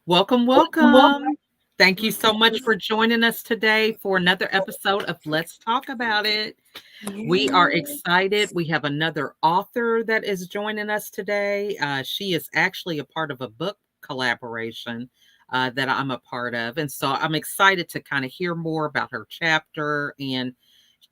Welcome, welcome. Thank you so much for joining us today for another episode of Let's Talk About It. We are excited. We have another author that is joining us today. She is actually a part of a book collaboration that I'm a part of. And so I'm excited to kind of hear more about her chapter. And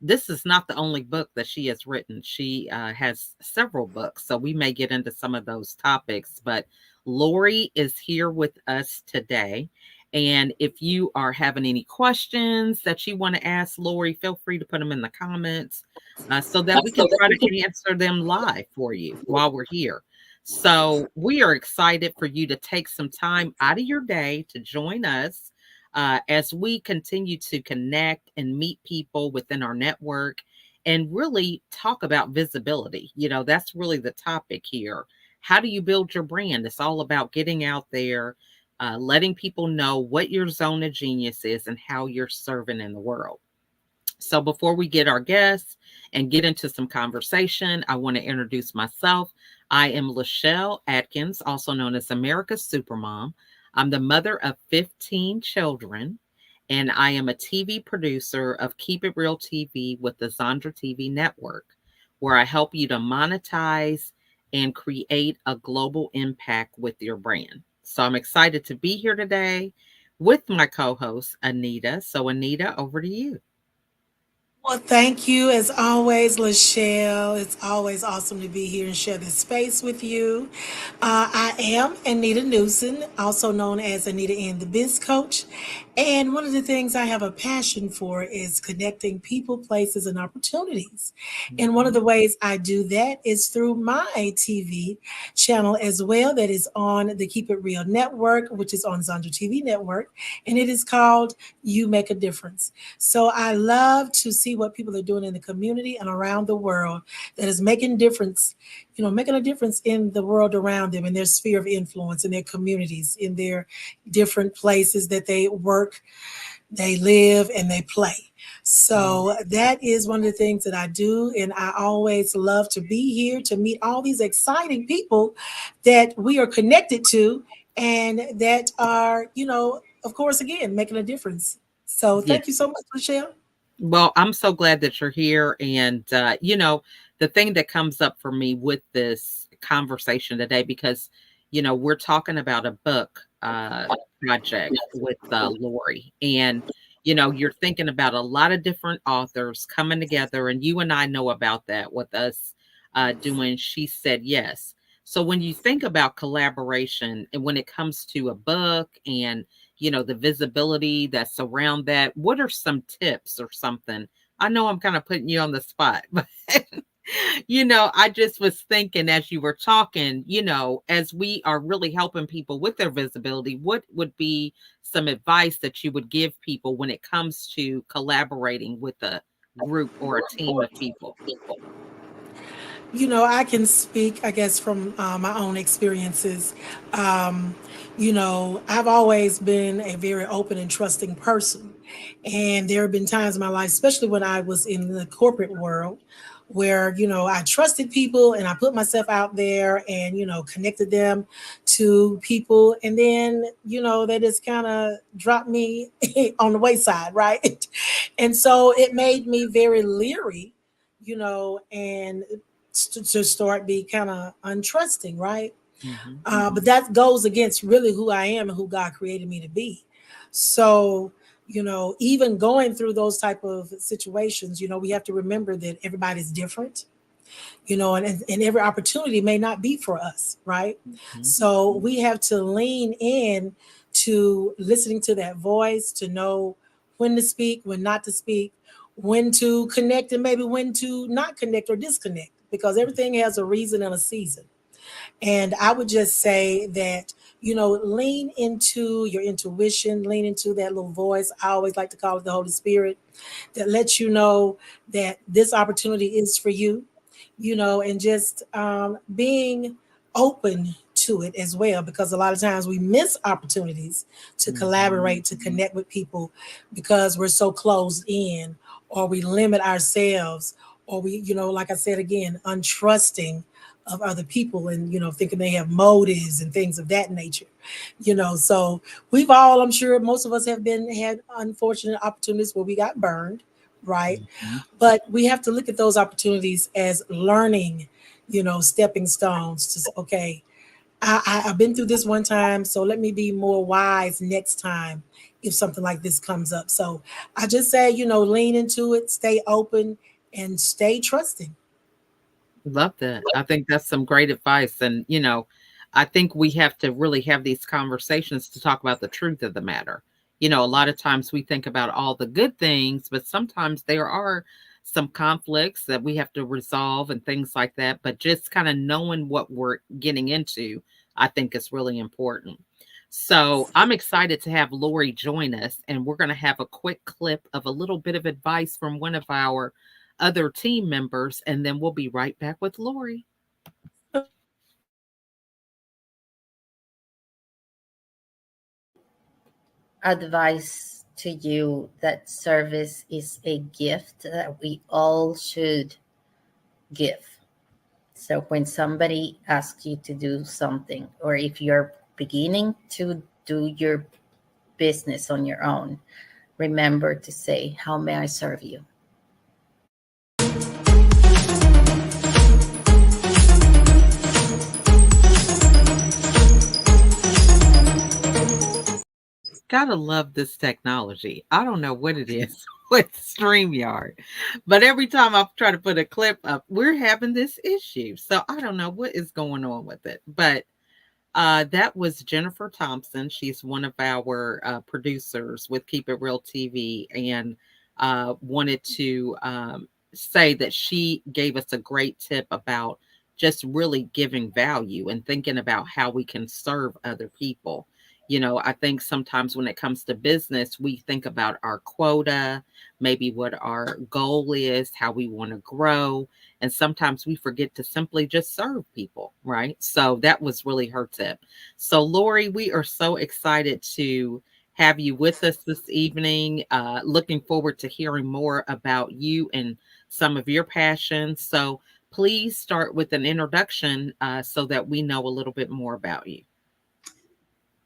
this is not the only book that she has written. She has several books. So we may get into some of those topics. But Lori is here with us today. And if you are having any questions that you want to ask Lori, feel free to put them in the comments so that we can try to answer them live for you while we're here. So we are excited for you to take some time out of your day to join us as we continue to connect and meet people within our network and really talk about visibility. That's really the topic here. How do you build your brand? It's all about getting out there, letting people know what your zone of genius is and how you're serving in the world. So before we get our guests and get into some conversation, I want to introduce myself. I am Lachelle Atkins, also known as America's Supermom. I'm the mother of 15 children, and I am a TV producer of Keep It Real TV with the Zandra TV network, where I help you to monetize and create a global impact with your brand. So I'm excited to be here today with my co-host, Anita. So Anita, over to you. Well, thank you as always, Lachelle. It's always awesome to be here and share this space with you. I am Anita Newson, also known as Anita and the Biz Coach. And one of the things I have a passion for is connecting people, places, and opportunities. And one of Mhm. the ways I do that is through my TV channel as well, that is on the Keep It Real network, which is on Zandra TV network. And it is called You Make a Difference. So I love to see what people are doing in the community and around the world that is making a difference in the world around them, in their sphere of influence, in their communities, in their different places that they work, they live, and they play. Mm. So that is one of the things that I do. And I always love to be here to meet all these exciting people that we are connected to and that are, of course, again, making a difference. So Yeah. thank you so much, Michelle. Well, I'm so glad that you're here. And, the thing that comes up for me with this conversation today, because, we're talking about a book project with Lori. And, you're thinking about a lot of different authors coming together. And you and I know about that with us doing She Said Yes. So when you think about collaboration and when it comes to a book and the visibility that's around that. What are some tips or something? I know I'm kind of putting you on the spot, but I just was thinking as you were talking, as we are really helping people with their visibility, what would be some advice that you would give people when it comes to collaborating with a group or a team of people? I can speak, I guess, from my own experiences. Um, I've always been a very open and trusting person. And there have been times in my life, especially when I was in the corporate world, where, I trusted people and I put myself out there and, connected them to people. And then, they just kind of dropped me on the wayside, right? And so it made me very leery, and to start be kind of untrusting, right? Hmm. But that goes against really who I am and who God created me to be. So, even going through those type of situations, we have to remember that everybody's different, and every opportunity may not be for us, right? Hmm. So we have to lean in to listening to that voice to know when to speak, when not to speak, when to connect, and maybe when to not connect or disconnect, because everything has a reason and a season. And I would just say that, lean into your intuition, lean into that little voice. I always like to call it the Holy Spirit that lets you know that this opportunity is for you, and just being open to it as well, because a lot of times we miss opportunities to Hmm. collaborate, to connect with people because we're so closed in, or we limit ourselves, or we, like I said again, untrusting of other people, and thinking they have motives and things of that nature. So we've all, I'm sure most of us have had unfortunate opportunities where we got burned, right? Mhm. But we have to look at those opportunities as learning, stepping stones to okay, I've been through this one time, so let me be more wise next time if something like this comes up. So I just say, lean into it, stay open, and stay trusting. Love that. I think that's some great advice. And, I think we have to really have these conversations to talk about the truth of the matter. A lot of times we think about all the good things, but sometimes there are some conflicts that we have to resolve and things like that. But just kind of knowing what we're getting into, I think is really important. So I'm excited to have Lori join us, and we're going to have a quick clip of a little bit of advice from one of our other team members, and then we'll be right back with Lori. Advice to you that service is a gift that we all should give. So when somebody asks you to do something, or if you're beginning to do your business on your own, remember to say, "How may I serve you?" Gotta love this technology. I don't know what it is with StreamYard, but every time I try to put a clip up, we're having this issue. So I don't know what is going on with it. But that was Jennifer Thompson. She's one of our producers with Keep It Real TV, and wanted to say that she gave us a great tip about just really giving value and thinking about how we can serve other people. I think sometimes when it comes to business, we think about our quota, maybe what our goal is, how we want to grow. And sometimes we forget to simply just serve people, right? So that was really her tip. So, Lori, we are so excited to have you with us this evening. Looking forward to hearing more about you and some of your passions. So, please start with an introduction so that we know a little bit more about you.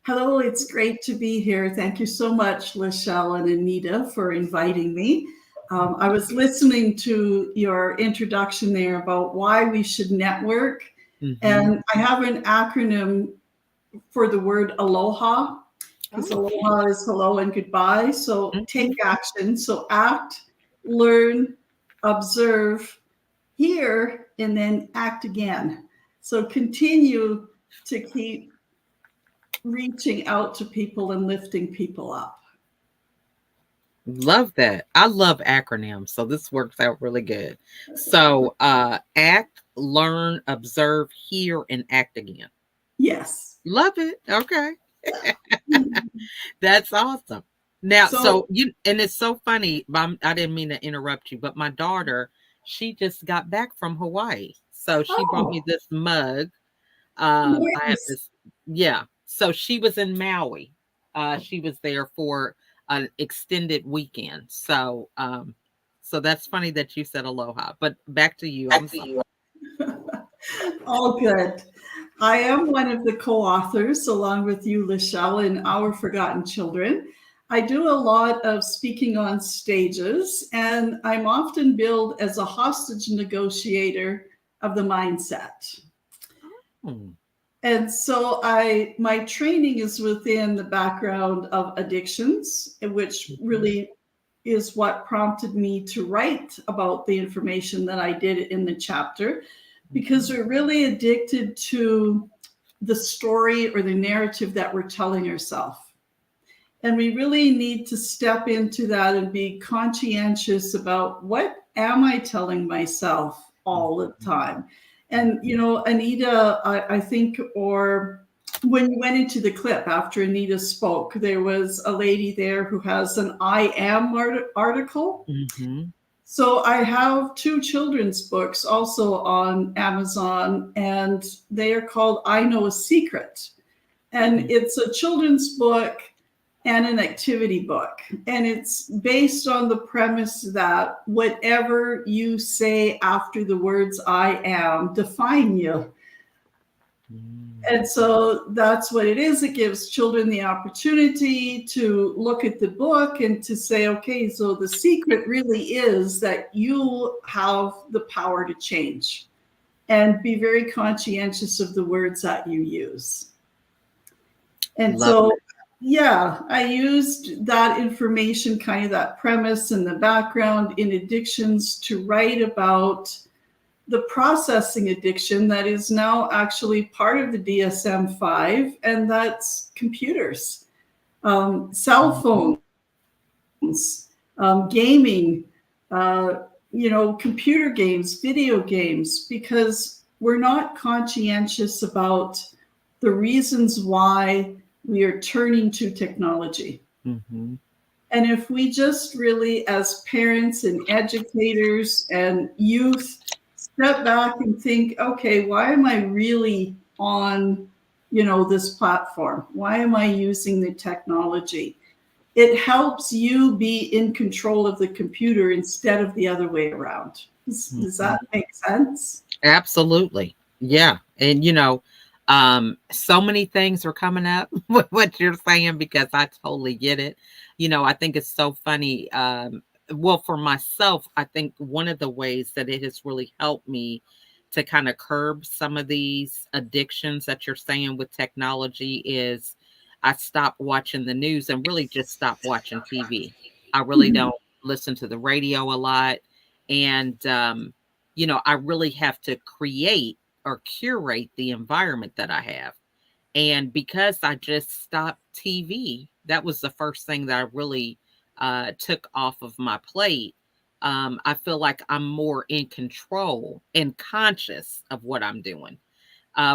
Hello, it's great to be here. Thank you so much, Lachelle and Anita, for inviting me. I was listening to your introduction there about why we should network. Mhm. And I have an acronym for the word aloha, because aloha is hello and goodbye. So take action. So act, learn, observe, hear, and then act again. So continue to keep reaching out to people and lifting people up. Love that. I love acronyms, so this works out really good. So, act, learn, observe, hear, and act again. Yes. Love it. Okay. That's awesome. Now, so you, and it's so funny. I didn't mean to interrupt you, but my daughter, she just got back from Hawaii. So she brought me this mug. I have this, yeah. So she was in Maui. She was there for an extended weekend. So that's funny that you said aloha. But back to you. I'm sorry. All good. I am one of the co-authors, along with you, Lachelle, in Our Forgotten Children. I do a lot of speaking on stages, and I'm often billed as a hostage negotiator of the mindset. Hmm. And so my training is within the background of addictions, which really is what prompted me to write about the information that I did in the chapter, because we're really addicted to the story or the narrative that we're telling ourselves. And we really need to step into that and be conscientious about, what am I telling myself all the time? And, Anita, I think, or when you went into the clip after Anita spoke, there was a lady there who has an I am article. Mm-hmm. So I have 2 children's books also on Amazon, and they are called I Know a Secret. And it's a children's book and an activity book. And it's based on the premise that whatever you say after the words I am define you. And so that's what it is. It gives children the opportunity to look at the book and to say, okay, so the secret really is that you have the power to change, and be very conscientious of the words that you use. And Love so, yeah, I used that information, kind of that premise and the background in addictions, to write about the processing addiction that is now actually part of the DSM-5, and that's computers, cell phones, gaming, computer games, video games, because we're not conscientious about the reasons why we are turning to technology. Mm-hmm. And if we just really, as parents and educators and youth, step back and think, okay, why am I really on, this platform? Why am I using the technology? It helps you be in control of the computer instead of the other way around. Does that make sense? Absolutely. Yeah. And so many things are coming up with what you're saying, because I totally get it. I think it's so funny. Well, for myself, I think one of the ways that it has really helped me to kind of curb some of these addictions that you're saying with technology is I stopped watching the news and really just stopped watching TV. I really don't listen to the radio a lot. And, I really have to create or curate the environment that I have. And because I just stopped TV, that was the first thing that I really took off of my plate. I feel like I'm more in control and conscious of what I'm doing.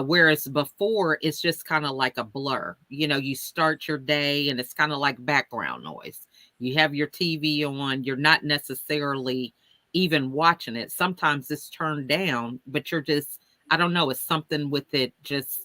Whereas before, it's just kind of like a blur. You start your day and it's kind of like background noise. You have your TV on, you're not necessarily even watching it. Sometimes it's turned down, but you're just, I don't know, it's something with it just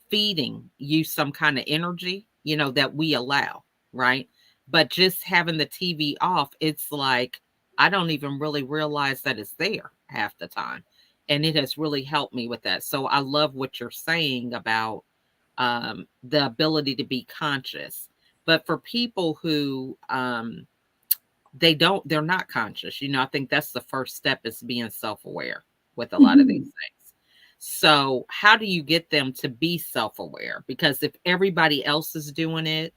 feeding you some kind of energy, that we allow, right? But just having the TV off, it's like I don't even really realize that it's there half the time. And it has really helped me with that. So I love what you're saying about the ability to be conscious. But for people who they're not conscious, I think that's the first step, is being self-aware with a lot of these things. So how do you get them to be self-aware? Because if everybody else is doing it,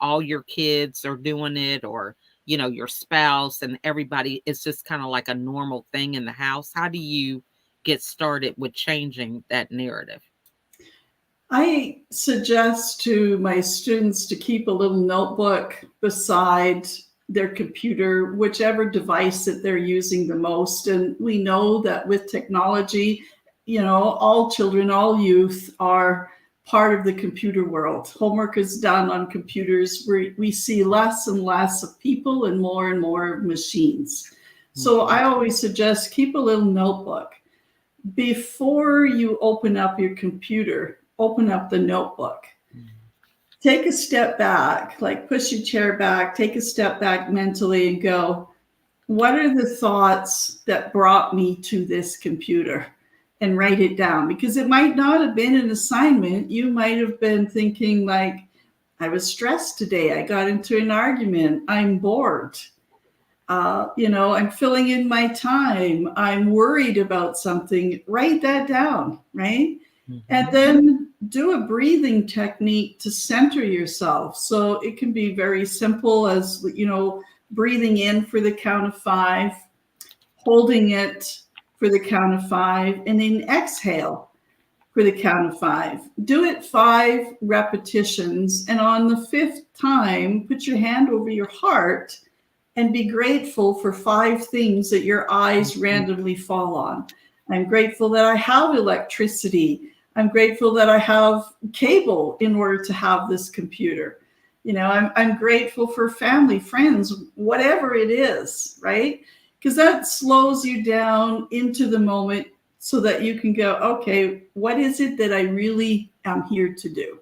all your kids are doing it, or, your spouse and everybody, it's just kind of like a normal thing in the house. How do you get started with changing that narrative? I suggest to my students to keep a little notebook beside their computer, whichever device that they're using the most. And we know that with technology, all children, all youth are part of the computer world. Homework is done on computers. We see less and less of people and more of machines. So I always suggest keep a little notebook. Before you open up your computer, open up the notebook. Take a step back, like push your chair back, take a step back mentally and go, what are the thoughts that brought me to this computer? And write it down, because it might not have been an assignment. You might have been thinking like, I was stressed today. I got into an argument. I'm bored. I'm filling in my time. I'm worried about something. Write that down, right? And then do a breathing technique to center yourself. So it can be very simple as, breathing in for the count of 5, holding it for the count of 5, and then exhale for the count of 5. Do it 5 repetitions. And on the 5th time, put your hand over your heart and be grateful for 5 things that your eyes randomly fall on. I'm grateful that I have electricity. I'm grateful that I have cable in order to have this computer. I'm grateful for family, friends, whatever it is, right? Because that slows you down into the moment so that you can go, okay, what is it that I really am here to do?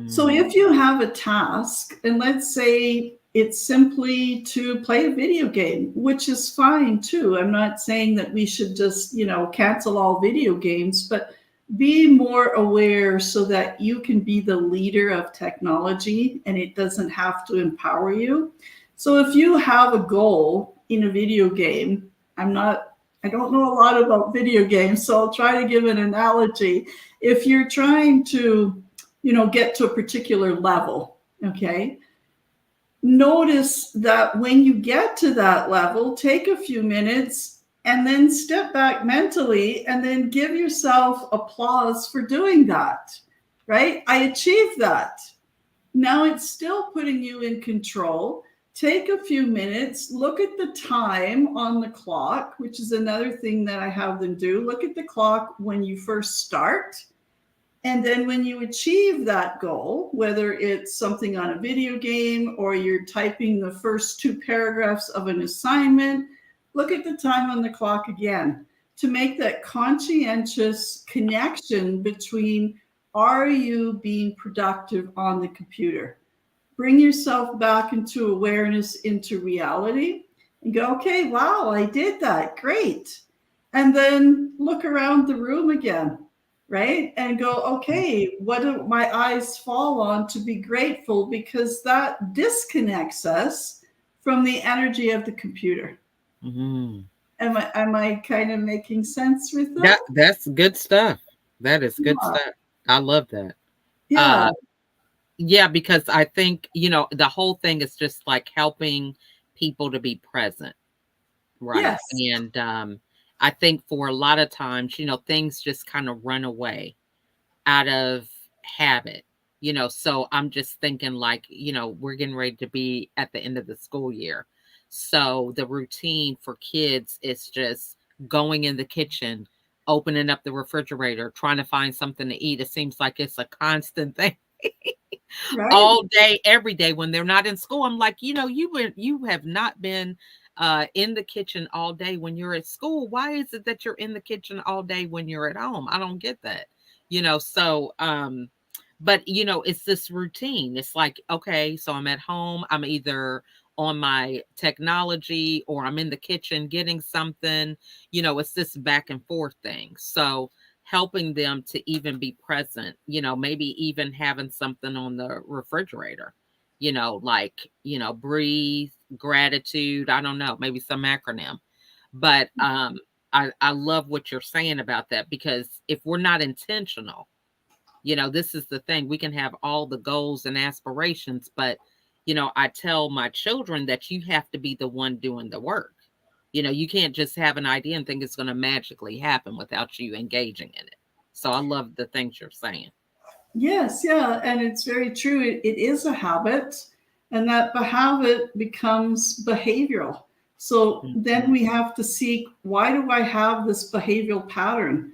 So if you have a task, and let's say it's simply to play a video game, which is fine too. I'm not saying that we should just, cancel all video games, but be more aware so that you can be the leader of technology and it doesn't have to empower you. So if you have a goal in a video game, I don't know a lot about video games, so I'll try to give an analogy. If you're trying to, get to a particular level, okay? Notice that when you get to that level, take a few minutes and then step back mentally and then give yourself applause for doing that, right? I achieved that. Now it's still putting you in control. Take a few minutes, look at the time on the clock, which is another thing that I have them do. Look at the clock when you first start. And then when you achieve that goal, whether it's something on a video game or you're typing the first 2 paragraphs of an assignment, look at the time on the clock again to make that conscientious connection between, are you being productive on the computer? Bring yourself back into awareness, into reality, and go, okay, wow, I did that. Great. And then look around the room again. Right? And go, okay, what do my eyes fall on to be grateful? Because that disconnects us from the energy of the computer. Mm-hmm. Am I kind of making sense with that? That's good stuff. That is good stuff. I love that. Yeah. Yeah, because I think, the whole thing is just like helping people to be present. Right. Yes. And I think for a lot of times, things just kind of run away out of habit, so I'm just thinking like, we're getting ready to be at the end of the school year. So the routine for kids is just going in the kitchen, opening up the refrigerator, trying to find something to eat. It seems like it's a constant thing. Right. All day, every day when they're not in school. I'm like, you have not been in the kitchen all day when you're at school. Why is it that you're in the kitchen all day when you're at home? I don't get that. But it's this routine. It's like, okay, so I'm at home, I'm either on my technology or I'm in the kitchen getting something, it's this back and forth thing. So helping them to even be present, maybe even having something on the refrigerator, like, breathe, gratitude, I don't know, maybe some acronym. But I love what you're saying about that, because if we're not intentional, this is the thing, we can have all the goals and aspirations, but I tell my children that you have to be the one doing the work. You can't just have an idea and think it's going to magically happen without you engaging in it. So I love the things you're saying. Yes, yeah, and it's very true. It is a habit, and that habit becomes behavioral. So then we have to seek, why do I have this behavioral pattern,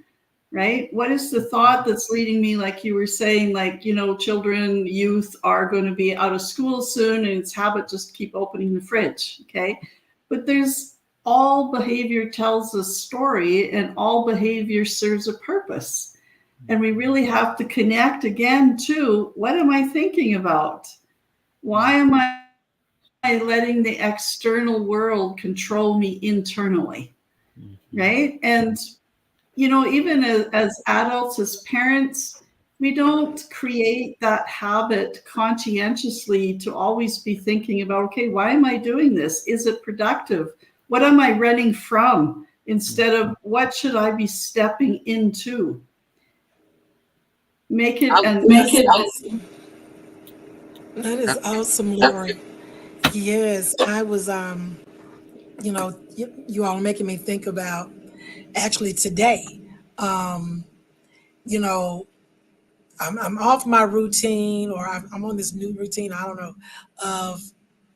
right? What is the thought that's leading me, like you were saying, like, children, youth are going to be out of school soon, and it's habit just keep opening the fridge, okay? But all behavior tells a story, and all behavior serves a purpose. And we really have to connect again to, what am I thinking about? Why am I letting the external world control me internally? Right? And, even as adults, as parents, we don't create that habit conscientiously to always be thinking about, okay, why am I doing this? Is it productive? What am I running from? Instead of, what should I be stepping into? Make it. That is awesome, Lori. Yes, I was, you all are making me think about actually today. I'm off my routine, or I'm on this new routine, I don't know, of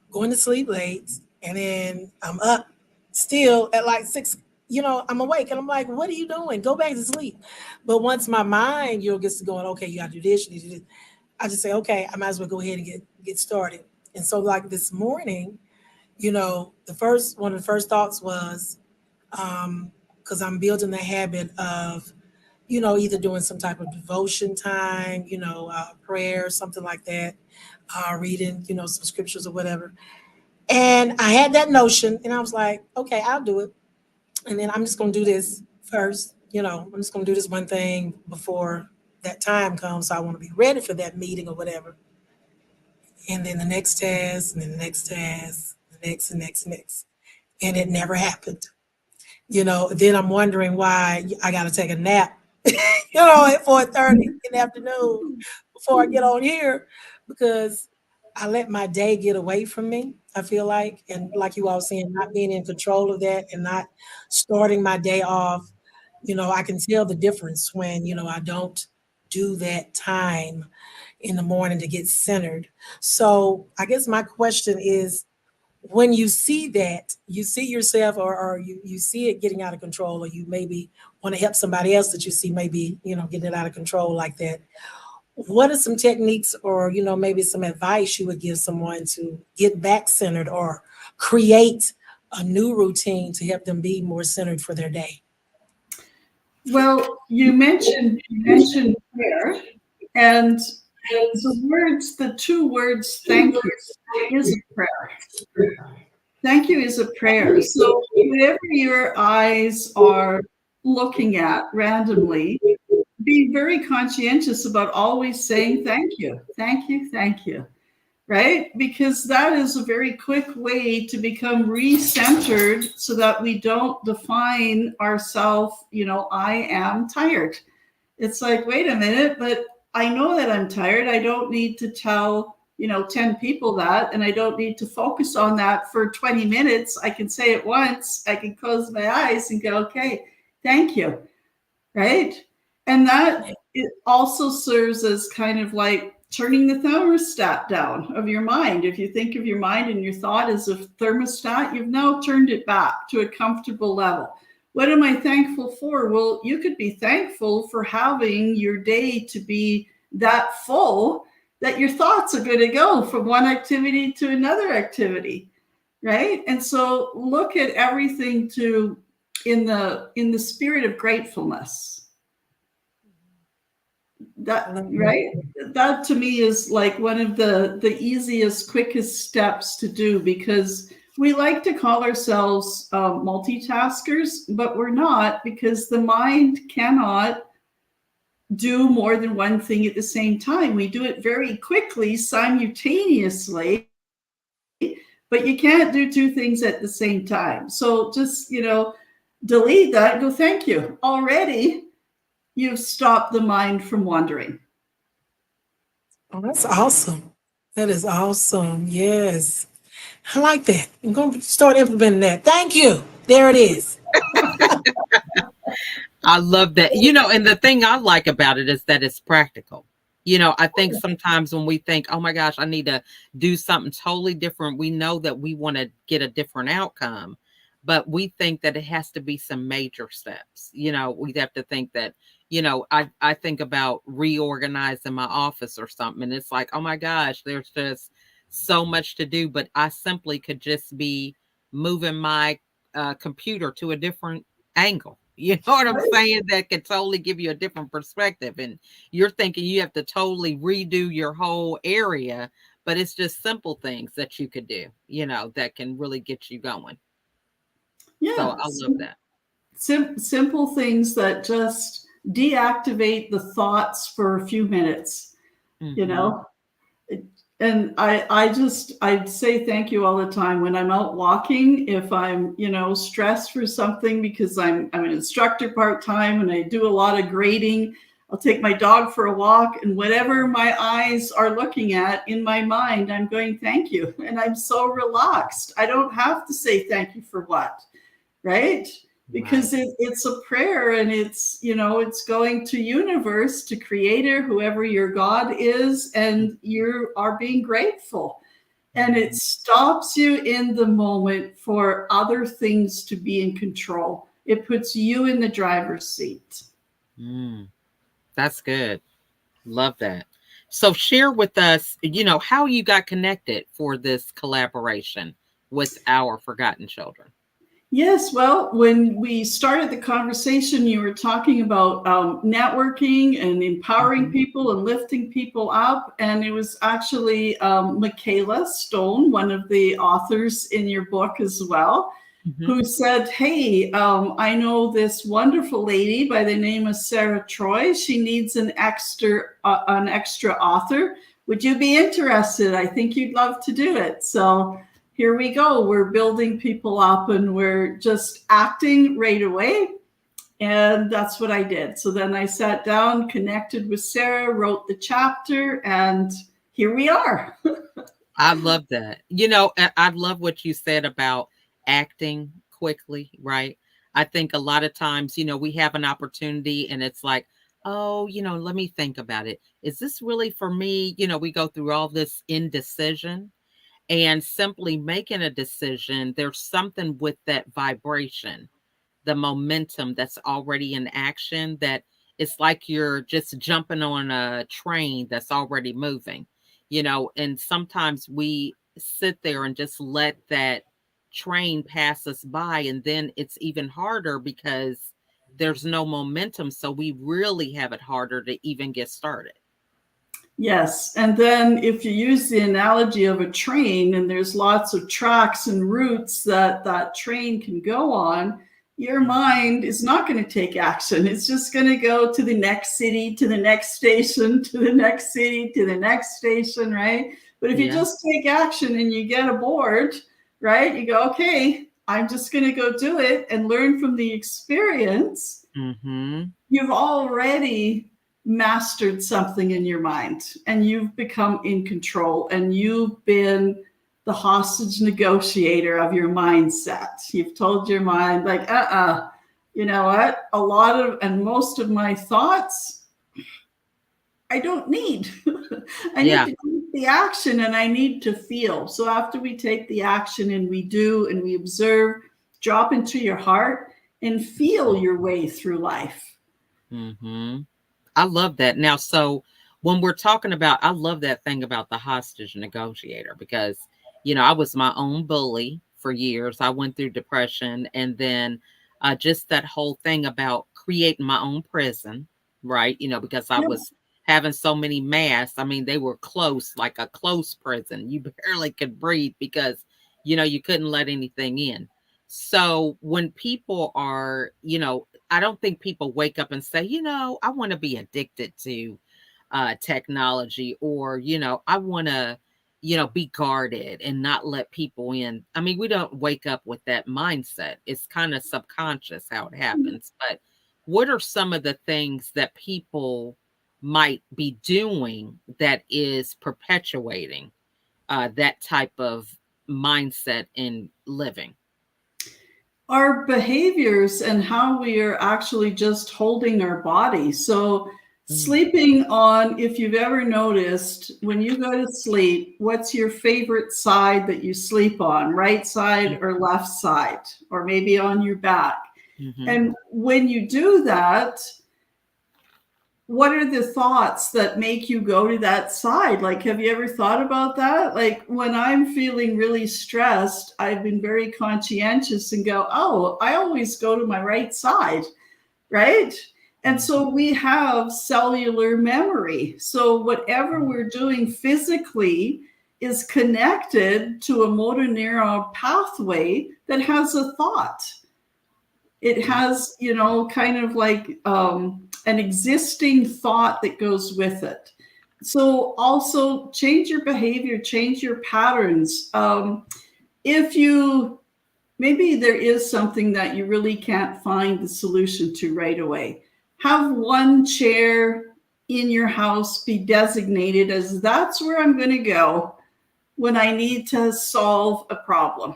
going to sleep late, and then I'm up still at like 6. I'm awake and I'm like, what are you doing? Go back to sleep. But once my mind, gets to going, okay, you got to do this, you need to do this, I just say, okay, I might as well go ahead and get started. And so like this morning, one of the first thoughts was, because I'm building the habit of either doing some type of devotion time, prayer, something like that, reading, some scriptures or whatever. And I had that notion, and I was like, okay, I'll do it. And then I'm just going to do this first. I'm just going to do this one thing before that time comes. So I want to be ready for that meeting or whatever. And then the next task, and then the next task, the next and next and next. And it never happened. Then I'm wondering why I got to take a nap, at 4:30 in the afternoon before I get on here, because I let my day get away from me, I feel like. And like you all saying, not being in control of that and not starting my day off, I can tell the difference when, I don't do that time in the morning to get centered. So I guess my question is, when you see that, you see yourself, or you see it getting out of control, or you maybe want to help somebody else that you see maybe, getting it out of control like that. What are some techniques, or, maybe some advice you would give someone to get back centered or create a new routine to help them be more centered for their day? Well, you mentioned prayer, and the two words, thank you, is a prayer. Thank you is a prayer. So whatever your eyes are looking at randomly, be very conscientious about always saying thank you, thank you, thank you, right? Because that is a very quick way to become re-centered so that we don't define ourselves, I am tired. It's like, wait a minute, but I know that I'm tired. I don't need to tell 10 people that, and I don't need to focus on that for 20 minutes. I can say it once. I can close my eyes and go, okay, thank you, right? And that it also serves as kind of like turning the thermostat down of your mind. If you think of your mind and your thought as a thermostat, you've now turned it back to a comfortable level. What am I thankful for? Well, you could be thankful for having your day to be that full that your thoughts are going to go from one activity to another activity, right? And so look at everything in the spirit of gratefulness. That, right? That to me is like one of the easiest, quickest steps to do, because we like to call ourselves multitaskers, but we're not, because the mind cannot do more than one thing at the same time. We do it very quickly, simultaneously, but you can't do two things at the same time. So just, delete that and go, thank you. Already, you've stopped the mind from wandering. Oh, that's awesome. That is awesome. Yes. I like that. I'm going to start implementing that. Thank you. There it is. I love that. And the thing I like about it is that it's practical. I think sometimes when we think, oh my gosh, I need to do something totally different, we know that we want to get a different outcome, but we think that it has to be some major steps. We'd have to think that, I think about reorganizing my office or something, and it's like, oh my gosh, there's just so much to do, but I simply could just be moving my computer to a different angle. You know what I'm saying? That could totally give you a different perspective. And you're thinking you have to totally redo your whole area, but it's just simple things that you could do, that can really get you going. Yeah. So I love that. Simple things that just deactivate the thoughts for a few minutes, And I'd say thank you all the time when I'm out walking. If I'm, stressed for something, because I'm an instructor part-time and I do a lot of grading, I'll take my dog for a walk, and whatever my eyes are looking at in my mind, I'm going, thank you. And I'm so relaxed. I don't have to say thank you for what, right? Because it's a prayer, and it's, it's going to universe, to creator, whoever your God is, and you are being grateful. And it stops you in the moment for other things to be in control. It puts you in the driver's seat. That's good. Love that. So share with us, how you got connected for this collaboration with our Forgotten Children. Yes, well, when we started the conversation, you were talking about networking and empowering people and lifting people up. And it was actually Michaela Stone, one of the authors in your book as well, who said, hey, I know this wonderful lady by the name of Sara Troy. She needs an extra author. Would you be interested? I think you'd love to do it. So here we go. We're building people up and we're just acting right away. And that's what I did. So then I sat down, connected with Sara, wrote the chapter, and here we are. I love that. I love what you said about acting quickly, right? I think a lot of times, we have an opportunity and it's like, oh, let me think about it. Is this really for me? We go through all this indecision. And simply making a decision, there's something with that vibration, the momentum that's already in action, that it's like you're just jumping on a train that's already moving, and sometimes we sit there and just let that train pass us by. And then it's even harder because there's no momentum. So we really have it harder to even get started. Yes. And then if you use the analogy of a train and there's lots of tracks and routes that train can go on, your mind is not going to take action. It's just going to go to the next city, to the next station, to the next city, to the next station, right? But if you just take action and you get aboard, right, you go, okay, I'm just going to go do it and learn from the experience. You've already mastered something in your mind and you've become in control and you've been the hostage negotiator of your mindset. You've told your mind like, you know what? A lot of and most of my thoughts I don't need. I need to take the action and I need to feel. So after we take the action and we do and we observe, drop into your heart and feel your way through life. I love that. Now, so when we're talking about, I love that thing about the hostage negotiator because, I was my own bully for years. I went through depression and then just that whole thing about creating my own prison, right? Because I was having so many masks. I mean, they were close, like a close prison. You barely could breathe because, you couldn't let anything in. So when people are, I don't think people wake up and say, I want to be addicted to technology or, I want to, be guarded and not let people in. I mean, we don't wake up with that mindset. It's kind of subconscious how it happens. But what are some of the things that people might be doing that is perpetuating that type of mindset in living? Our behaviors and how we are actually just holding our body. So sleeping on, if you've ever noticed, when you go to sleep, what's your favorite side that you sleep on? Right side or left side, or maybe on your back. And when you do that, what are the thoughts that make you go to that side? Like, have you ever thought about that? Like when I'm feeling really stressed, I've been very conscientious and go, oh, I always go to my right side, right? And so we have cellular memory. So whatever we're doing physically is connected to a motor neuron pathway that has a thought. It has, kind of like an existing thought that goes with it. So also change your behavior, change your patterns. If you, maybe there is something that you really can't find the solution to right away, have one chair in your house be designated as that's where I'm going to go when I need to solve a problem.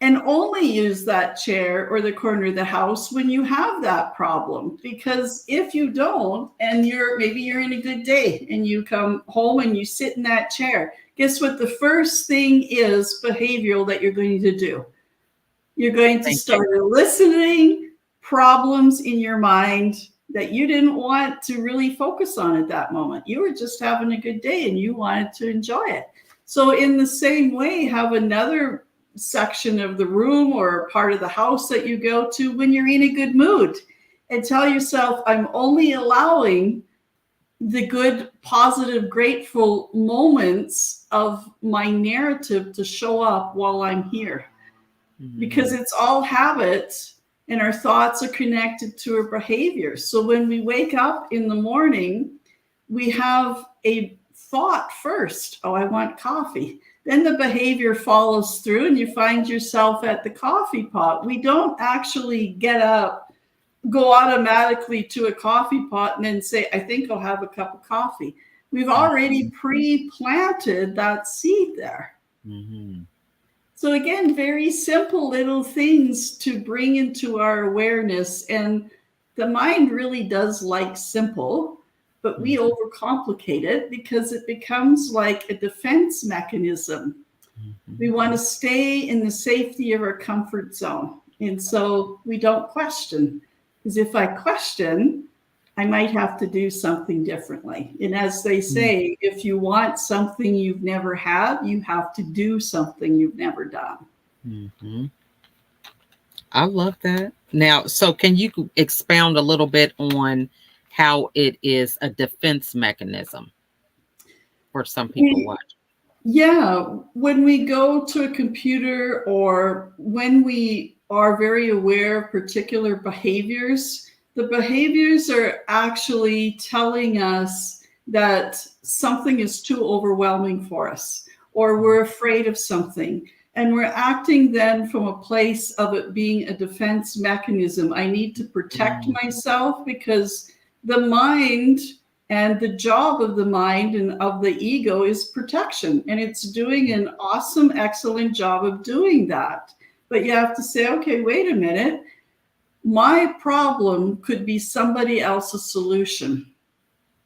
And only use that chair or the corner of the house when you have that problem. Because if you don't, and maybe you're in a good day and you come home and you sit in that chair, guess what? The first thing is behavioral that you're going to do. You're going to start eliciting problems in your mind that you didn't want to really focus on at that moment. You were just having a good day and you wanted to enjoy it. So in the same way, have another section of the room or part of the house that you go to when you're in a good mood, and tell yourself, I'm only allowing the good, positive, grateful moments of my narrative to show up while I'm here. Because it's all habits, and our thoughts are connected to our behavior. So when we wake up in the morning, we have a thought first. Oh, I want coffee. Then the behavior follows through and you find yourself at the coffee pot. We don't actually get up, go automatically to a coffee pot and then say, I think I'll have a cup of coffee. We've already pre-planted that seed there. Mm-hmm. So again, very simple little things to bring into our awareness. And the mind really does like simple, but we overcomplicate it because it becomes like a defense mechanism. We want to stay in the safety of our comfort zone. And so we don't question. Because if I question, I might have to do something differently. And as they say, if you want something you've never had, you have to do something you've never done. Mm-hmm. I love that. Now, so can you expound a little bit on how it is a defense mechanism for some people watching? Yeah, when we go to a computer or when we are very aware of particular behaviors, the behaviors are actually telling us that something is too overwhelming for us, or we're afraid of something. And we're acting then from a place of it being a defense mechanism. I need to protect myself because the mind and the job of the mind and of the ego is protection. And it's doing an awesome, excellent job of doing that. But you have to say, okay, wait a minute. My problem could be somebody else's solution.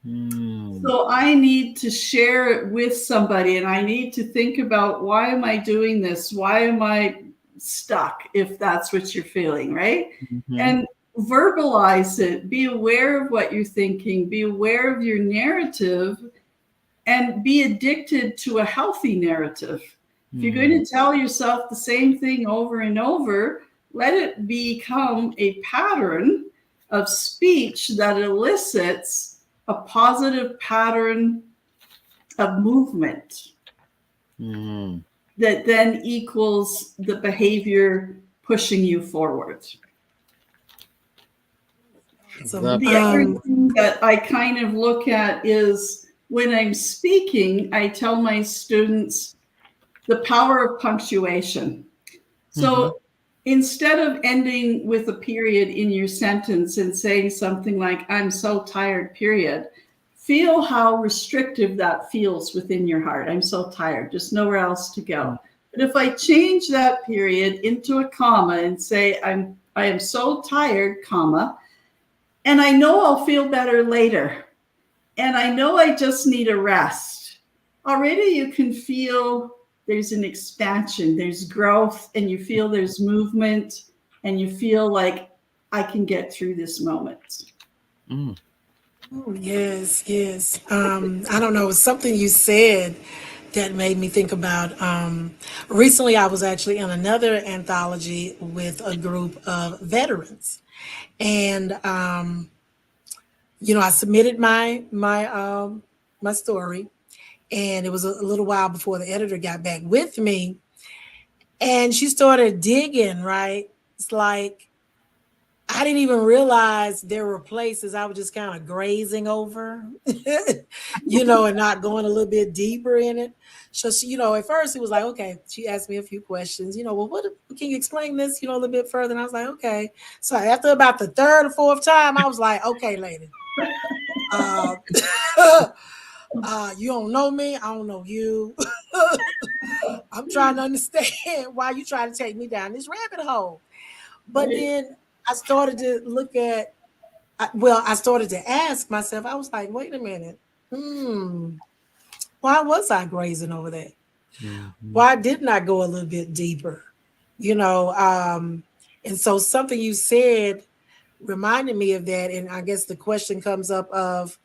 So I need to share it with somebody, and I need to think about, why am I doing this? Why am I stuck? If that's what you're feeling, right? And verbalize it. Be aware of what you're thinking. Be aware of your narrative, and be addicted to a healthy narrative. If you're going to tell yourself the same thing over and over, let it become a pattern of speech that elicits a positive pattern of movement that then equals the behavior pushing you forward. So, the other thing that I kind of look at is when I'm speaking, I tell my students the power of punctuation. So instead of ending with a period in your sentence and saying something like, I'm so tired, period, feel how restrictive that feels within your heart. I'm so tired, just nowhere else to go. But if I change that period into a comma and say, I am so tired, comma, and I know I'll feel better later, and I know I just need a rest, already you can feel there's an expansion, there's growth, and you feel there's movement, and you feel like I can get through this moment. Oh, yes. I don't know, something you said that made me think about, recently I was actually in another anthology with a group of veterans. And, I submitted my story, and it was a little while before the editor got back with me, and she started digging, right? It's like, I didn't even realize there were places I was just kind of grazing over, and not going a little bit deeper in it. So she, at first it was like, okay, she asked me a few questions, well, what can you explain this, a little bit further? And I was like, okay. So after about the third or fourth time, I was like, okay, lady, you don't know me, I don't know you. I'm trying to understand why you trying to take me down this rabbit hole. But then I started to look at, I started to ask myself, I was like, wait a minute, why was I grazing over that? Why didn't I go a little bit deeper? And so something you said reminded me of that. And I guess the question comes up of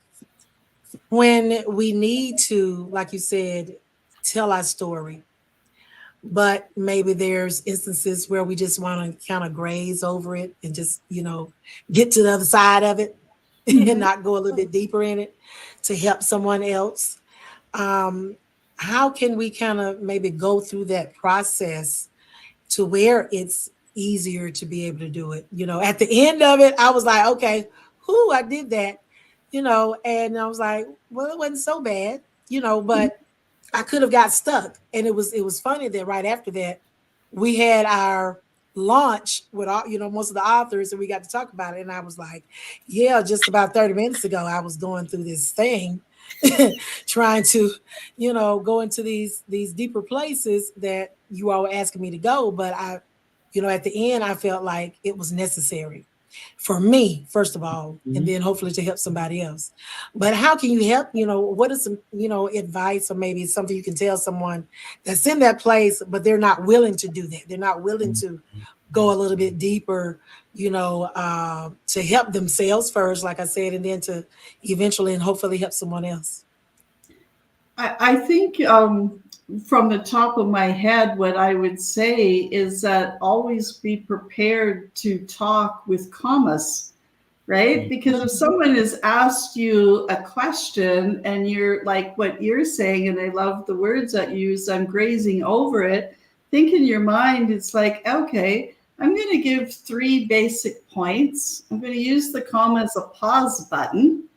when we need to, like you said, tell our story. but maybe there's instances where we just want to kind of graze over it and just, get to the other side of it and not go a little bit deeper in it to help someone else. How can we kind of maybe go through that process to where it's easier to be able to do it? At the end of it, I was like, okay, I did that, and I was like, well, it wasn't so bad, but I could have got stuck. And it was funny that right after that, we had our launch with all, most of the authors, and we got to talk about it. And I was like, yeah, just about 30 minutes ago, I was going through this thing, trying to, go into these deeper places that you all were asking me to go. But at the end, I felt like it was necessary for me, first of all, and then hopefully to help somebody else. But how can you help? What is some, advice, or maybe something you can tell someone that's in that place, but they're not willing to do that. They're not willing to go a little bit deeper, to help themselves first, like I said, and then to eventually and hopefully help someone else. I think from the top of my head, what I would say is that always be prepared to talk with commas, right? Because if someone has asked you a question and you're like what you're saying, and I love the words that you use, I'm grazing over it, think in your mind, it's like, okay, I'm going to give 3 basic points. I'm going to use the comma as a pause button.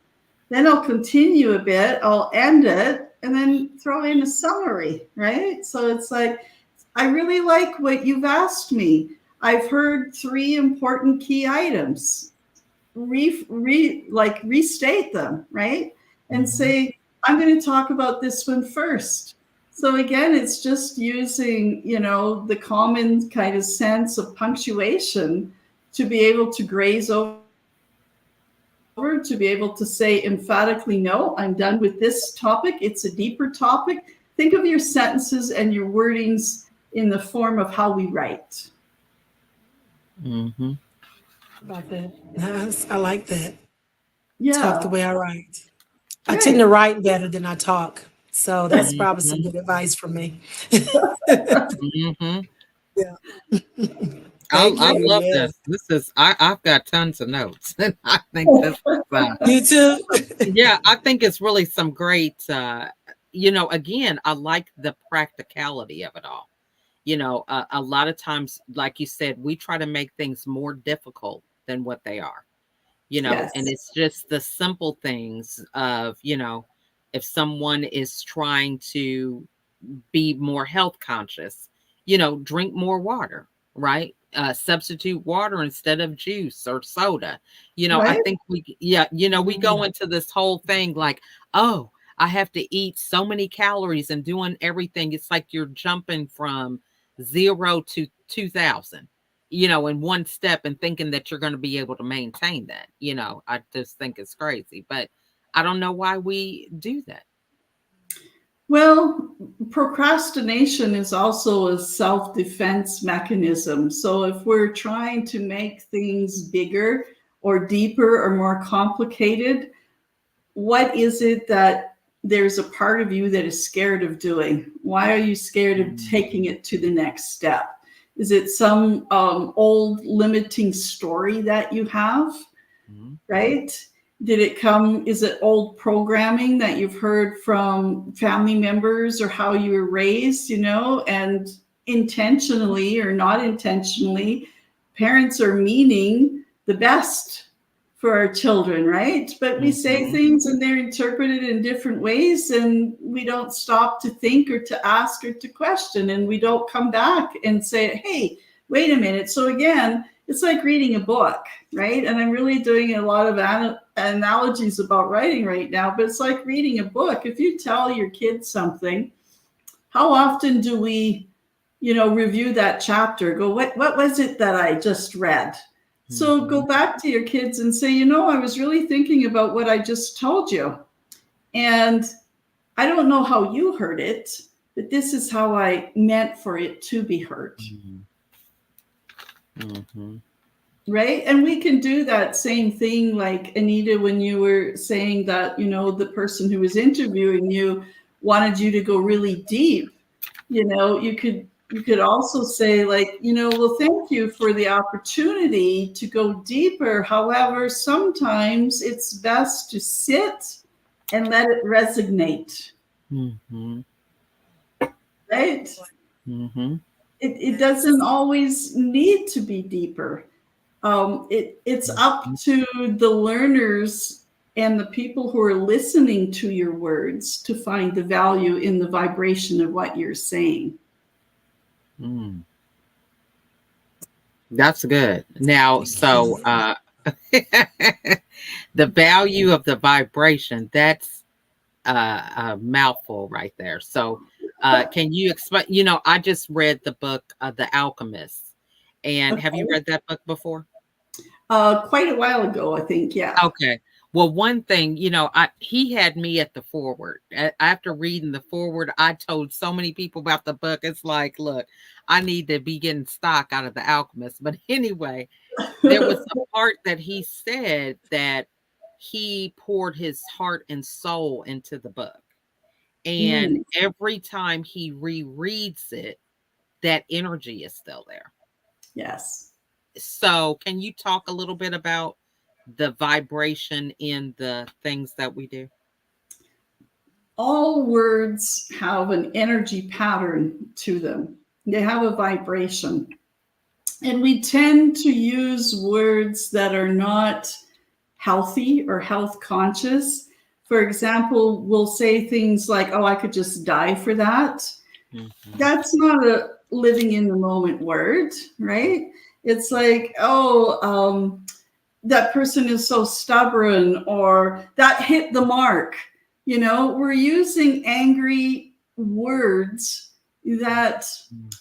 Then I'll continue a bit, I'll end it, and then throw in a summary, right? So it's like, I really like what you've asked me. I've heard 3 important key items. Restate them, right? And say, I'm going to talk about this one first. So again, it's just using, the common kind of sense of punctuation to be able to graze over, to be able to say emphatically, no, I'm done with this topic. It's a deeper topic. Think of your sentences and your wordings in the form of how we write. About that. Nice. I like that. Yeah. Talk the way I write. I tend to write better than I talk. So that's probably some good advice from me. Yeah. I love this. I've got tons of notes. And I think this is, you too? yeah, I think it's really some great, again, I like the practicality of it all. A lot of times, like you said, we try to make things more difficult than what they are, and it's just the simple things of, if someone is trying to be more health conscious, drink more water, right? Substitute water instead of juice or soda. I think we go into this whole thing like, oh, I have to eat so many calories and doing everything. It's like you're jumping from 0 to 2000, in one step, and thinking that you're going to be able to maintain that. I just think it's crazy, but I don't know why we do that. Well, procrastination is also a self-defense mechanism. So if we're trying to make things bigger or deeper or more complicated, what is it that there's a part of you that is scared of doing? Why are you scared of taking it to the next step? Is it some old limiting story that you have, right? Did it come, is it old programming that you've heard from family members or how you were raised, and intentionally or not intentionally, parents are meaning the best for our children, right? But we say things and they're interpreted in different ways, and we don't stop to think or to ask or to question, and we don't come back and say, hey, wait a minute. So again, it's like reading a book, right? And I'm really doing a lot of analogies about writing right now, but it's like reading a book. If you tell your kids something, how often do we, review that chapter? Go, what was it that I just read? So go back to your kids and say, I was really thinking about what I just told you. And I don't know how you heard it, but this is how I meant for it to be heard. Right? And we can do that same thing, like Anita, when you were saying that, the person who was interviewing you wanted you to go really deep. You could you could also say, like, well, thank you for the opportunity to go deeper. However, sometimes it's best to sit and let it resonate. Mm-hmm. Right? Mm-hmm. It doesn't always need to be deeper. It's up to the learners and the people who are listening to your words to find the value in the vibration of what you're saying. Mm. That's good. Now, so the value of the vibration, that's a mouthful right there. So can you explain, I just read the book, The Alchemist. And have you read that book before? Quite a while ago, I think. Yeah. Okay. Well, one thing, he had me at the forward. After reading the forward, I told so many people about the book. It's like, look, I need to be getting stock out of The Alchemist. But anyway, there was a part that he said that he poured his heart and soul into the book. And every time he rereads it, that energy is still there. Yes. So can you talk a little bit about the vibration in the things that we do? All words have an energy pattern to them. They have a vibration. And we tend to use words that are not healthy or health conscious. For example, we'll say things like, oh, I could just die for that. Mm-hmm. That's not a living in the moment word, right? It's like, oh, that person is so stubborn, or that hit the mark. We're using angry words that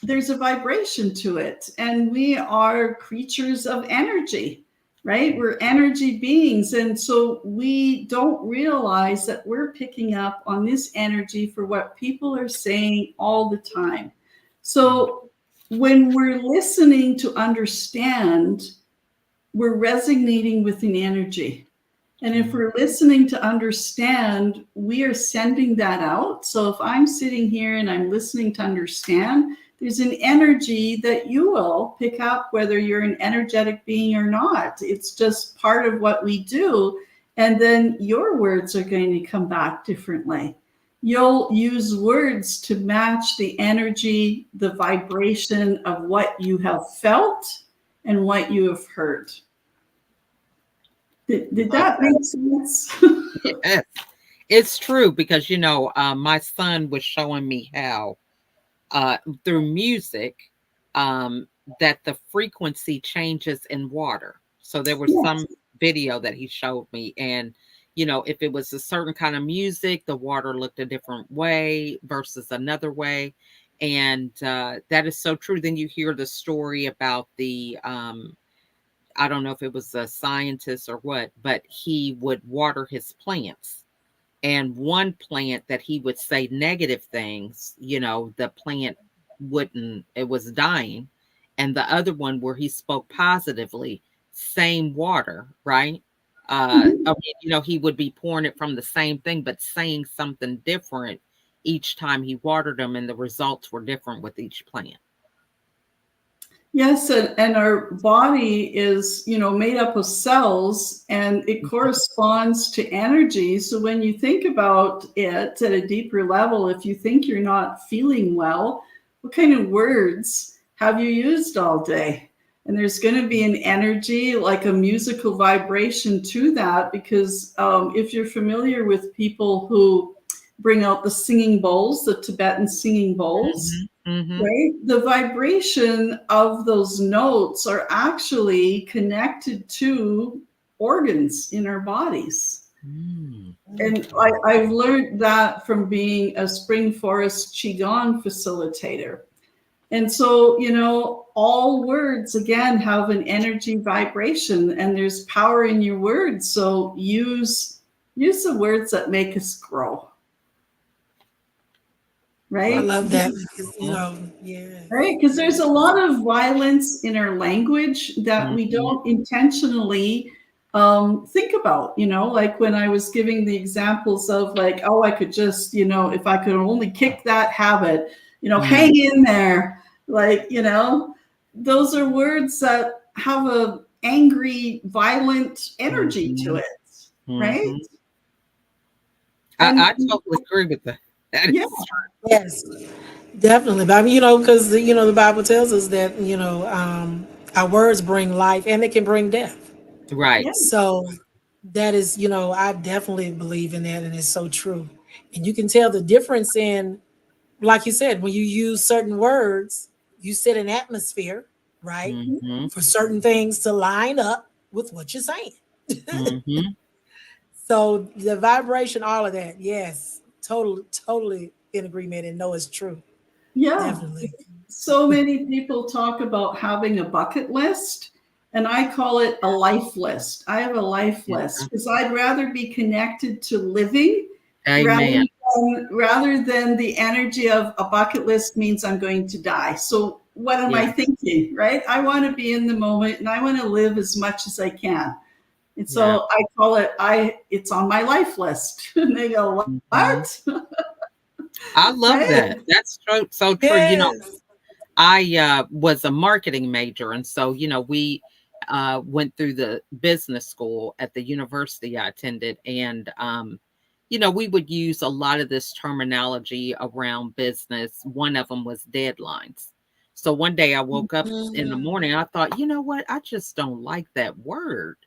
there's a vibration to it. And we are creatures of energy, right? We're energy beings. And so we don't realize that we're picking up on this energy for what people are saying all the time. So when we're listening to understand, we're resonating with an energy. And if we're listening to understand, we are sending that out. So if I'm sitting here and I'm listening to understand, there's an energy that you will pick up, whether you're an energetic being or not. It's just part of what we do. And then your words are going to come back differently. You'll use words to match the energy, the vibration of what you have felt and what you have heard. Did that make sense? Yes, it's true, because my son was showing me how through music that the frequency changes in water. So there was some video that he showed me, and if it was a certain kind of music, the water looked a different way versus another way. And that is so true. Then you hear the story about the I don't know if it was a scientist or what, but he would water his plants. And one plant that he would say negative things, the plant wouldn't, it was dying. And the other one where he spoke positively, same water, right? He would be pouring it from the same thing, but saying something different each time he watered them. And the results were different with each plant. Yes, and our body is, made up of cells, and it corresponds to energy. So when you think about it at a deeper level, if you think you're not feeling well, what kind of words have you used all day? And there's going to be an energy, like a musical vibration to that, because if you're familiar with people who bring out the singing bowls, the Tibetan singing bowls, right? The vibration of those notes are actually connected to organs in our bodies. And I've learned that from being a Spring Forest Qigong facilitator. And so, all words, again, have an energy vibration, and there's power in your words. So use the words that make us grow. Right? I love that. Right? Because there's a lot of violence in our language that we don't intentionally think about, like when I was giving the examples of like, oh, I could just, if I could only kick that habit, hang in there. Like, those are words that have a angry, violent energy to it, right? I totally agree with that. That is Yeah. true. Yes, definitely. But I mean, because the Bible tells us that our words bring life and they can bring death. Right. Yeah. So that is, I definitely believe in that, and it's so true. And you can tell the difference in, like you said, when you use certain words, you set an atmosphere, right, Mm-hmm. for certain things to line up with what you're saying. Mm-hmm. So the vibration, all of that, yes, totally in agreement, and know it's true. Yeah. Definitely. So many people talk about having a bucket list, and I call it a life list. I have a life Yeah. list because I'd rather be connected to living Amen. rather than the energy of a bucket list means I'm going to die. So what am I Yeah. thinking, right? I want to be in the moment and I want to live as much as I can. And Yeah. so I call it, it's on my life list. And they go, Mhm. what? I love Right? that. That's so true. Yes. I was a marketing major, and so we went through the business school at the university I attended, and we would use a lot of this terminology around business. One of them was deadlines. So one day I woke up in the Mhm. morning, I thought, you know what, I just don't like that word,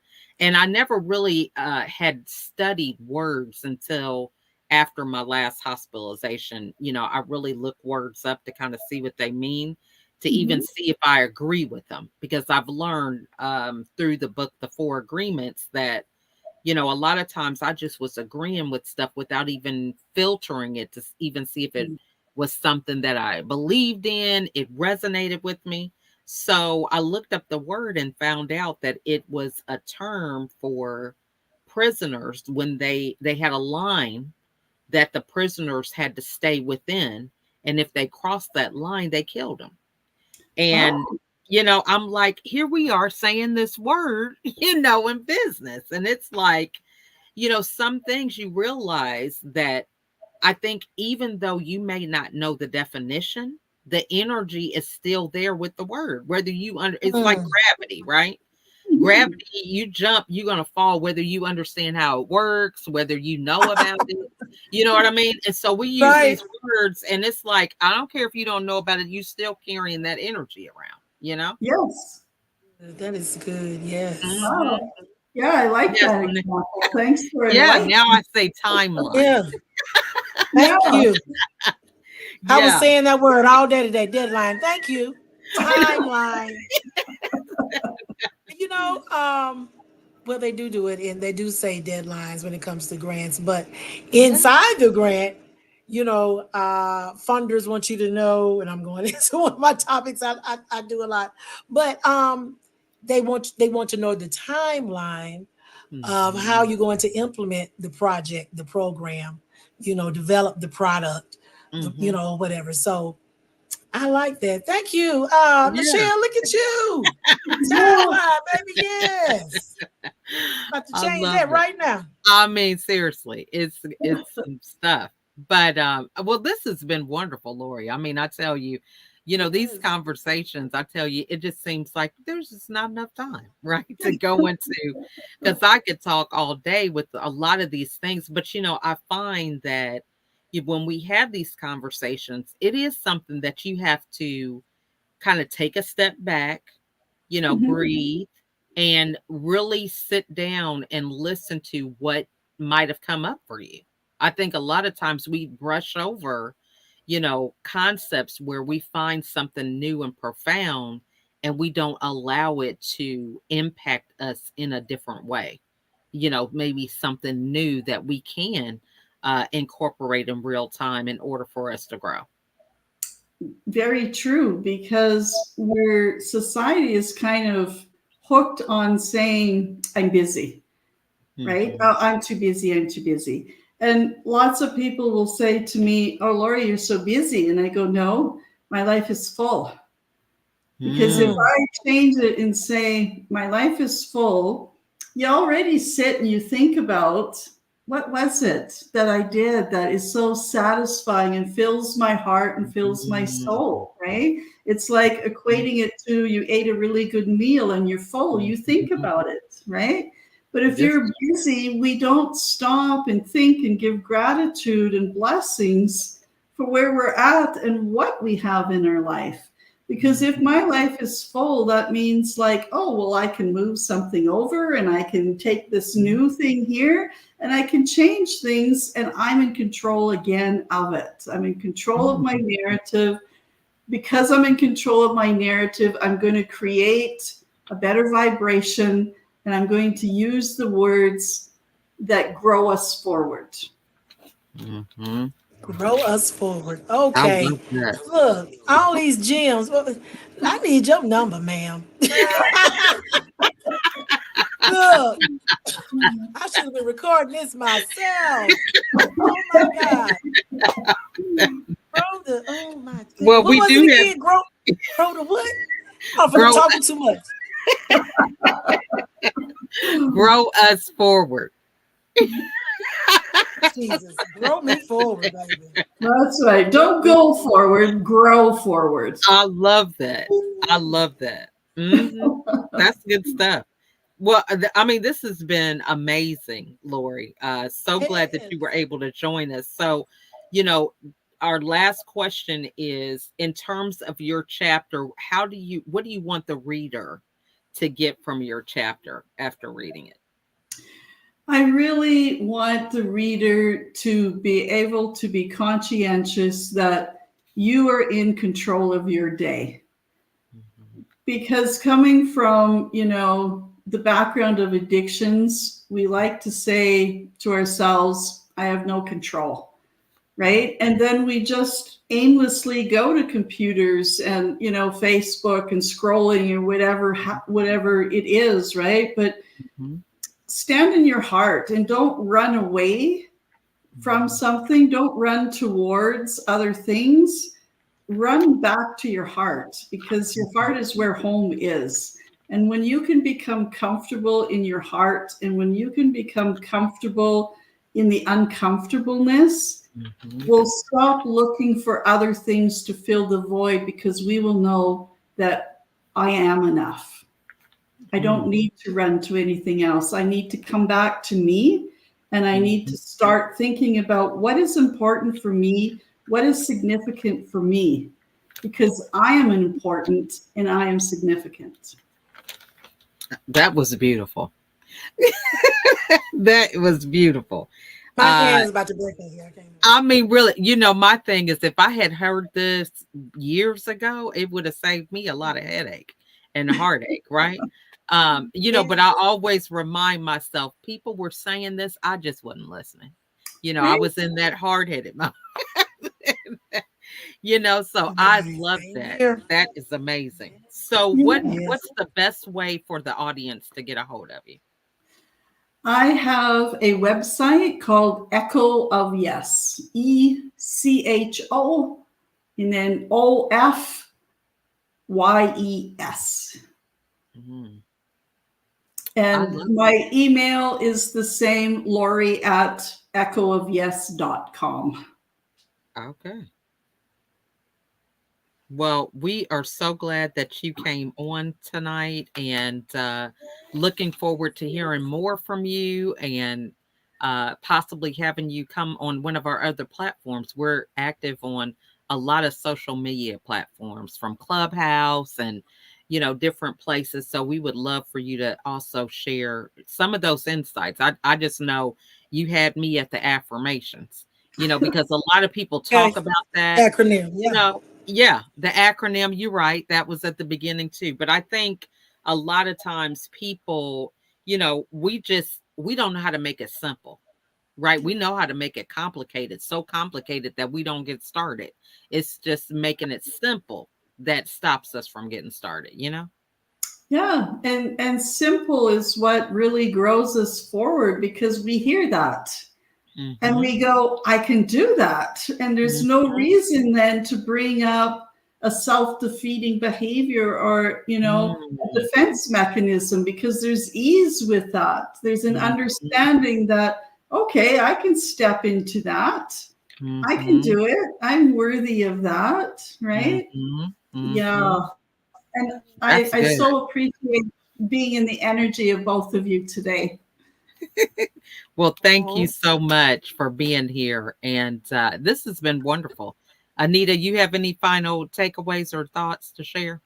and I never really had studied words until after my last hospitalization. I really look words up to kind of see what they mean, to even Mhm. see if I agree with them, because I've learned through the book, The Four Agreements, that a lot of times I just was agreeing with stuff without even filtering it to even see if it was something that I believed in, it resonated with me. So I looked up the word and found out that it was a term for prisoners when they had a line that the prisoners had to stay within, and if they crossed that line, they killed them. And Oh, I'm like, here we are saying this word, in business, and it's like, some things you realize that I think even though you may not know the definition, the energy is still there with the word, whether it's like Mm. gravity, right? mhm. Gravity, you jump, you're going to fall, whether you understand how it works, whether you know about it. You know what I mean? And so we use Right. these words, and it's like, I don't care if you don't know about it, you still carrying that energy around. Yes. That is good. Yes. Hmm. Wow. Yeah, I like Yes. that example. Thanks for Yeah. enlightening. Now I say timeline. Yeah. Yeah. Thank you. I was Yeah. saying that word all day today. Deadline. Thank you. I know. Timeline. You know, well, they do it, and they do say deadlines when it comes to grants, but Yeah. inside the grant, funders want you to know, and I'm going into one of my topics I do a lot, but they want to know the timeline of how Mhm. you're going to implement the project, the program, develop the product, Mhm. whatever. So I like that. Thank you. Yeah. Michelle, look at you. Yeah. Timeline, baby. Yes. About to I change love that it. right now. I mean, seriously, it's some stuff. But well, this has been wonderful, Lori. I mean, I tell you, these Yes. conversations, I tell you, it just seems like there's just not enough time, right? To go into, because I could talk all day with a lot of these things. But I find that when we have these conversations, it is something that you have to kind of take a step back, Mhm. breathe, and really sit down and listen to what might have come up for you. I think a lot of times we brush over, concepts where we find something new and profound, and we don't allow it to impact us in a different way. Maybe something new that we can incorporate in real time in order for us to grow. Very true, because society is kind of hooked on saying, I'm busy, right? Hmm. Oh, I'm too busy. I'm too busy. And lots of people will say to me, oh, Lori, you're so busy. And I go, no, my life is full. Because if Mm. Mm. I change it and say, my life is full, you already sit and you think about what was it that I did that is so satisfying and fills my heart and fills my soul, right? It's like equating it to you ate a really good meal and you're full. You think about it, right? But if you're busy, we don't stop and think and give gratitude and blessings for where we're at and what we have in our life. Because if my life is full, that means like, oh, well, I can move something over and I can take this new thing here and I can change things and I'm in control again of it. I'm in control of my narrative. Because I'm in control of my narrative, I'm going to create a better vibration and I'm going to use the words that grow us forward. Mm-hmm. Grow us forward. Okay. I love that. Look, all these gems. I need your number, ma'am. Look, I should have been recording this myself. Oh my God. Oh my God. Well, what we was do it have again? Grow the what? I'm Grow- talking too much. grow us forward. Jesus, grow me forward, baby. That's right. Don't go forward, grow forward. I love that. I love that. That's good stuff. Well, I mean, this has been amazing, Lori. So glad that you were able to join us. So, you know, our last question is, in terms of your chapter, what do you want the reader to get from your chapter after reading it? I really want the reader to be able to be conscientious that you are in control of your day. Because coming from, the background of addictions, we like to say to ourselves, I have no control, right? And then we just aimlessly go to computers and, Facebook and scrolling or whatever it is, right? But stand in your heart and don't run away from something. Don't run towards other things. Run back to your heart, because your heart is where home is. And when you can become comfortable in your heart, and when you can become comfortable in the uncomfortableness, we'll stop looking for other things to fill the void, because we will know that I am enough. I don't need to run to anything else. I need to come back to me, and I need to start thinking about what is important for me, what is significant for me, because I am important and I am significant. That was beautiful. That was beautiful. My hand's about to break in here. I mean, really, my thing is, if I had heard this years ago, it would have saved me a lot of headache and heartache, right? But I always remind myself, people were saying this, I just wasn't listening. I was in that hard-headed mode. So I love that. That is amazing. So what's the best way for the audience to get a hold of you? I have a website called Echo of Yes, ECHO, and then OFYES. And my email is the same, Lori@echoofyes.com. Okay. Well, we are so glad that you came on tonight, and looking forward to hearing more from you, and possibly having you come on one of our other platforms. We're active on a lot of social media platforms, from Clubhouse and different places. So we would love for you to also share some of those insights. I just know you had me at the affirmations, because a lot of people talk about that acronym. Yeah, the acronym, you're right. That was at the beginning too. But I think a lot of times people, we don't know how to make it simple, right? We know how to make it complicated, so complicated that we don't get started. It's just making it simple that stops us from getting started, Yeah. And simple is what really grows us forward, because we hear that. And we go, I can do that. And there's no reason then to bring up a self-defeating behavior or, a defense mechanism, because there's ease with that. There's an understanding that okay, I can step into that. I can Mhm, do it. I'm worthy of that, right? mhm, Yeah. mhm. And That's I good. so appreciate being in the energy of both of you today. Well, thank you Oh, so much for being here, and this has been wonderful. Anita, you have any final takeaways or thoughts to share?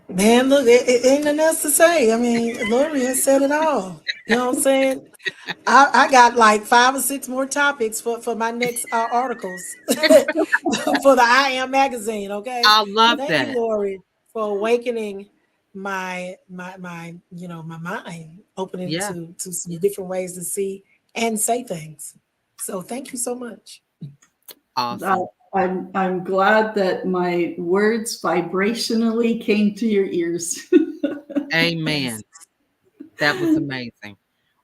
man, look, it ain't nothing else to say. I mean, Lori has said it all. You know what I'm saying? I got like 5 or 6 more topics for my next articles for the I Am magazine. Okay, I love thank you, that. Lori, for awakening my my mind, opening Yeah, to some different ways to see and say things. So thank you so much. awesome. I'm glad that my words vibrationally came to your ears. Yes. Amen. That was amazing.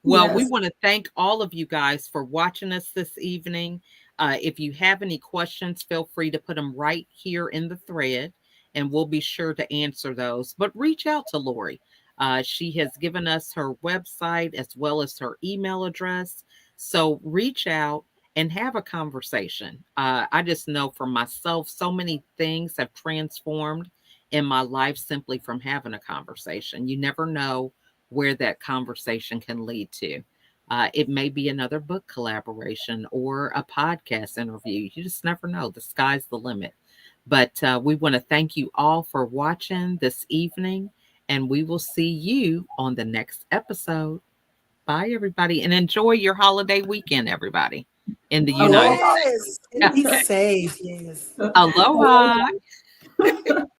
Well, we Yes. want to thank all of you guys for watching us this evening. If you have any questions, feel free to put them right here in the thread, and we'll be sure to answer those. But reach out to Lori. She has given us her website as well as her email address. So reach out and have a conversation. I just know for myself, so many things have transformed in my life simply from having a conversation. You never know where that conversation can lead to. It may be another book collaboration or a podcast interview. You just never know. The sky's the limit. But we want to thank you all for watching this evening, and we will see you on the next episode. Bye, everybody, and enjoy your holiday weekend, everybody, in the United Aloha. Yes, and be States. safe. Yes. Aloha.